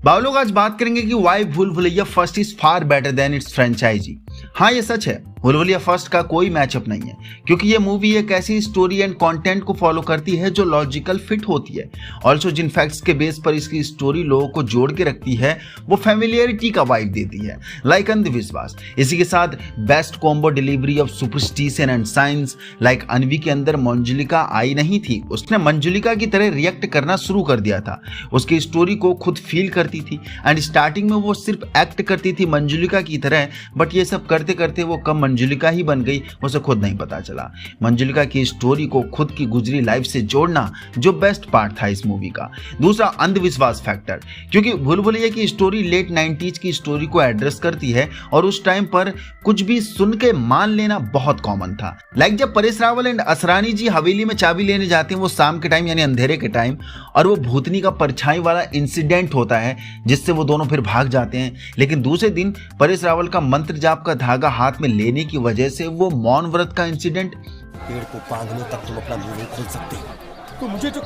बावलोग आज बात करेंगे कि why Bhool Bhulaiyaa first is far better than its franchise. हाँ, ये सच है, भूल भुलैया फर्स्ट का कोई मैचअप नहीं है, क्योंकि ये मूवी एक ऐसी स्टोरी एंड कंटेंट को फॉलो करती है जो लॉजिकल फिट होती है। ऑल्सो जिन फैक्ट्स के बेस पर इसकी स्टोरी लोगों को जोड़ के रखती है वो फैमिलियरिटी का वाइब देती है, लाइक अंधविश्वास। इसी के साथ best combo delivery of superstition and science, like अनवी के अंदर मंजुलिका आई नहीं थी, उसने मंजुलिका की तरह रिएक्ट करना शुरू कर दिया था, उसकी स्टोरी को खुद फील करती थी एंड स्टार्टिंग में वो सिर्फ एक्ट करती थी मंजुलिका की तरह, बट ये सब करते करते वो कम मंजुलिका ही बन गई, उसे खुद नहीं पता चला। मंजुलिका की स्टोरी को खुद की गुजरी लाइफ से जोड़ना जो बेस्ट पार्ट था इस मूवी का। दूसरा, अंधविश्वास फैक्टर, क्योंकि भूल भुलैया की स्टोरी लेट 90s की स्टोरी को एड्रेस करती है और उस टाइम पर कुछ भी सुन के मान लेना बहुत कॉमन था। लाइक जब परेश रावल एंड असरानी जी हवेली में चाबी लेने जाते हैं वो शाम के टाइम यानी अंधेरे के टाइम, और वो भूतनी का परछाई वाला इंसिडेंट होता है जिससे वो दोनों फिर भाग जाते हैं, लेकिन दूसरे दिन परेश रावल का मंत्र जाप का धागा हाथ में लेने की वजह से वो मौन व्रत का इंसिडेंट। पेड़ को बांधने तक तुम अपना मुंह नहीं खोल सकते, तो मुझे जो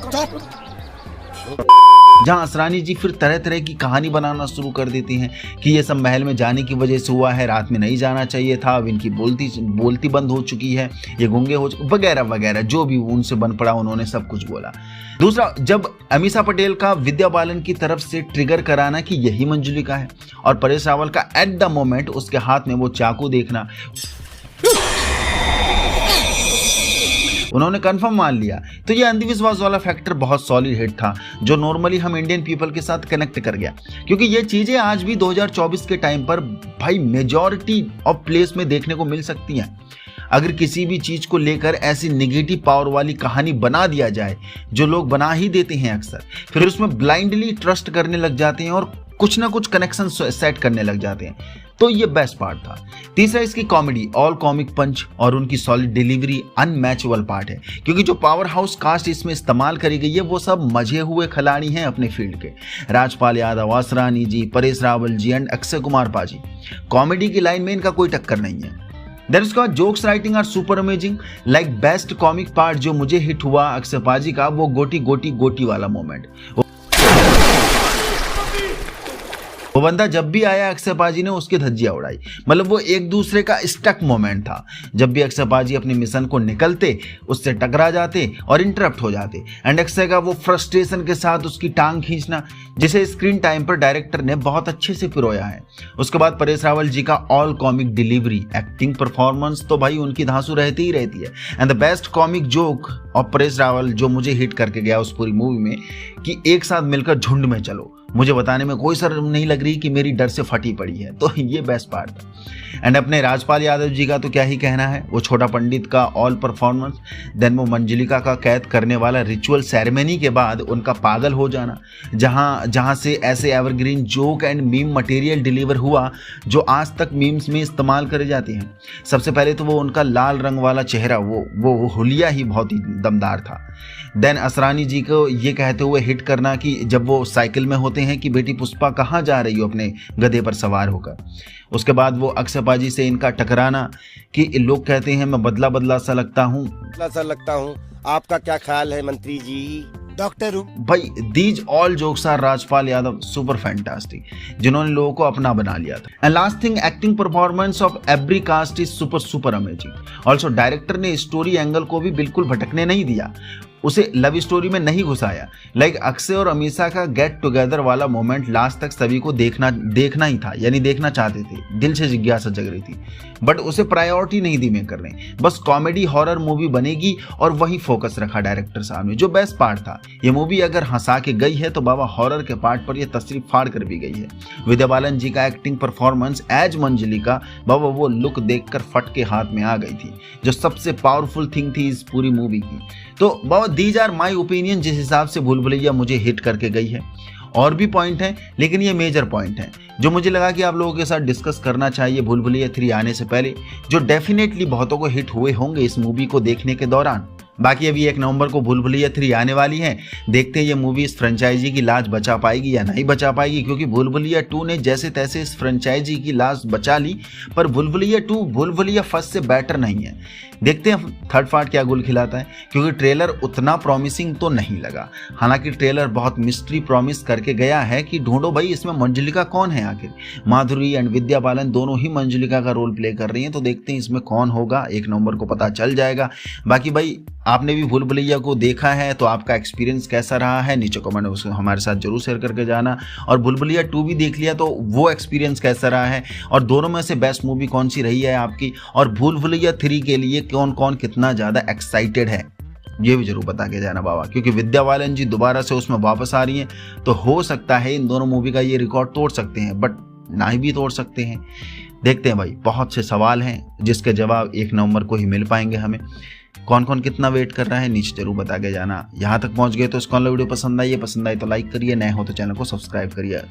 जहां असरानी जी फिर तरह तरह की कहानी बनाना शुरू कर देती हैं कि ये सब महल में जाने की वजह से हुआ है, रात में नहीं जाना चाहिए था, अब इनकी बोलती बंद हो चुकी है, ये गूंगे हो चुके वगैरह वगैरह, जो भी उनसे बन पड़ा उन्होंने सब कुछ बोला। दूसरा, जब अमीषा पटेल का विद्या बालन की तरफ से ट्रिगर कराना कि यही मंजुलिका है और परेश रावल का एट द मोमेंट उसके हाथ में वो चाकू देखना, उन्होंने कंफर्म मान लिया, तो ये अंधविश्वास वाला फैक्टर बहुत सॉलिड हिट था जो नॉर्मली हम इंडियन पीपल के साथ कनेक्ट कर गया, क्योंकि ये चीजें आज भी 2024 के टाइम पर भाई मेजॉरिटी ऑफ प्लेस में देखने को मिल सकती हैं। अगर किसी भी चीज को लेकर ऐसी नेगेटिव पावर वाली कहानी बना दिया जाए, जो लोग बना ही देते हैं अक्सर, फिर उसमें ब्लाइंडली ट्रस्ट करने लग जाते हैं और कुछ ना कुछ कनेक्शन सेट करने लग जाते हैं, तो ये बेस्ट पार्ट था। तीसरा, इसकी कॉमेडी, ऑल कॉमिक पंच और उनकी सॉलिड डिलीवरी अनमैचेबल पार्ट है, क्योंकि जो पावर हाउस कास्ट इसमें इस्तेमाल करी गई है वो सब मजे हुए खिलाड़ी हैं अपने फील्ड के। राजपाल यादव, असरानी जी, परेश रावल जी एंड अक्षय कुमार पाजी, कॉमेडी की लाइन में इनका कोई टक्कर नहीं है। देन उसके बाद jokes writing are super amazing, like best comic part जो मुझे हिट हुआ अक्षय पाजी का, वो गोटी गोटी गोटी वाला मोमेंट। वो बंदा जब भी आया अक्षय पाजी ने उसकी धज्जियां उड़ाई, मतलब वो एक दूसरे का स्टक मोमेंट था। जब भी अक्षय पाजी अपने मिशन को निकलते उससे टकरा जाते और इंटरप्ट हो जाते, एंड अक्षय का वो फ्रस्ट्रेशन के साथ उसकी टांग खींचना, जिसे स्क्रीन टाइम पर डायरेक्टर ने बहुत अच्छे से पिरोया है। उसके बाद परेश रावल जी का all comic delivery, acting, performance तो भाई उनकी धांसू रहती ही रहती है। And the best comic joke of Paresh Rawal जो मुझे हिट करके गया उस पूरी मूवी में कि एक साथ मिलकर झुंड में चलो, मुझे बताने में कोई शर्म नहीं लग रही कि मेरी डर से फटी पड़ी है, तो ये बेस्ट पार्ट था। एंड अपने राजपाल यादव जी का तो क्या ही कहना है, वो छोटा पंडित का ऑल परफॉर्मेंस, देन वो मंजुलिका का कैद करने वाला रिचुअल सेरेमनी के बाद उनका पागल हो जाना, जहां से ऐसे evergreen joke and meme material deliver हुआ जो आज तक मीम्स में इस्तेमाल करे जाते हैं। सबसे पहले तो वो उनका लाल रंग वाला चेहरा, वो हुलिया ही बहुत ही दमदार था। देन असरानी जी को ये कहते हुए हिट करना कि जब वो साइकिल में होते हैं कि बेटी पुष्पा कहाँ जा रही हो अपने गधे पर सवार होकर। उसके बाद वो अक्षय पाजी से इनका टकराना कि लोग कहते हैं मैं बदला बदला सा लगता हूँ, आपका क्या ख्याल है मंत्री जी? डॉक्टर भाई these all jokes are Rajpal Yadav super fantastic, जिन्होंने लोगों को अपना बना लिया था। And last thing, acting performance of every cast is super amazing. Also director ने स्टोरी एंगल को भी बिल्कुल भटकने नहीं दिया, उसे लव स्टोरी में नहीं घुसाया। लाइक अक्षय और अमीषा का गेट टुगेदर वाला मोमेंट लास्ट तक सभी को देखना ही था, यानी देखना चाहते थे, दिल से जिज्ञासा जग रही थी, बट उसे प्रायोरिटी नहीं दी मेकर ने। बस कॉमेडी हॉरर मूवी बनेगी और वही फोकस रखा डायरेक्टर साहब ने, जो बेस्ट पार्ट था। ये मूवी अगर हंसा के गई है तो बाबा हॉरर के पार्ट पर यह तशरीफ फाड़ कर भी गई है। विद्या बालन जी का एक्टिंग परफॉर्मेंस एज मंजुलिका, बाबा वो लुक देखकर फट के हाथ में आ गई थी, जो सबसे पावरफुल थिंग थी इस पूरी मूवी की। तो बाबा दीज आर माई ओपिनियन, जिस हिसाब से भूल भुलैया मुझे हिट करके गई है। और भी पॉइंट हैं, लेकिन ये मेजर पॉइंट हैं जो मुझे लगा कि आप लोगों के साथ डिस्कस करना चाहिए भूल भुलैया 3 आने से पहले, जो डेफिनेटली बहुतों को हिट हुए होंगे इस मूवी को देखने के दौरान। बाकी अभी 1 नवंबर को भूल भुलैया 3 आने वाली है। देखते हैं ये मूवी इस फ्रेंचाइजी की लाज बचा पाएगी या नहीं बचा पाएगी, क्योंकि भूल भुलैया 2 ने जैसे तैसे इस फ्रेंचाइजी की लाज बचा ली, पर भूल भुलैया 2 भूल भुलैया फर्स्ट से बेटर नहीं है। देखते हैं थर्ड पार्ट क्या गुल खिलाता है, क्योंकि ट्रेलर उतना प्रॉमिसिंग तो नहीं लगा। हालांकि ट्रेलर बहुत मिस्ट्री प्रॉमिस करके गया है कि ढूंढो भाई इसमें मंजुलिका कौन है आखिर। माधुरी एंड विद्या बालन दोनों ही मंजुलिका का रोल प्ले कर रही हैं, तो देखते हैं इसमें कौन होगा, 1 नवंबर को पता चल जाएगा। बाकी भाई आपने भी भूल भुलैया को देखा है तो आपका एक्सपीरियंस कैसा रहा है नीचे कमेंट में हमारे साथ जरूर शेयर करके जाना। और भूल भुलैया 2 भी देख लिया तो वो एक्सपीरियंस कैसा रहा है, और दोनों में से बेस्ट मूवी कौन सी रही है आपकी, और भूल भुलैया 3 के लिए कौन कौन कितना ज़्यादा एक्साइटेड है ये भी जरूर बता के जाना बाबा। क्योंकि विद्या बालन जी दोबारा से उसमें वापस आ रही हैं, तो हो सकता है इन दोनों मूवी का ये रिकॉर्ड तोड़ सकते हैं, बट ना ही भी तोड़ सकते हैं। देखते हैं भाई, बहुत से सवाल हैं जिसके जवाब 1 नवंबर को ही मिल पाएंगे हमें। कौन कौन कितना वेट कर रहा है नीचे जरूर बता के जाना। यहाँ तक पहुँच गए तो इसको वीडियो पसंद आई तो लाइक करिए, नए हो तो चैनल को सब्सक्राइब करिए।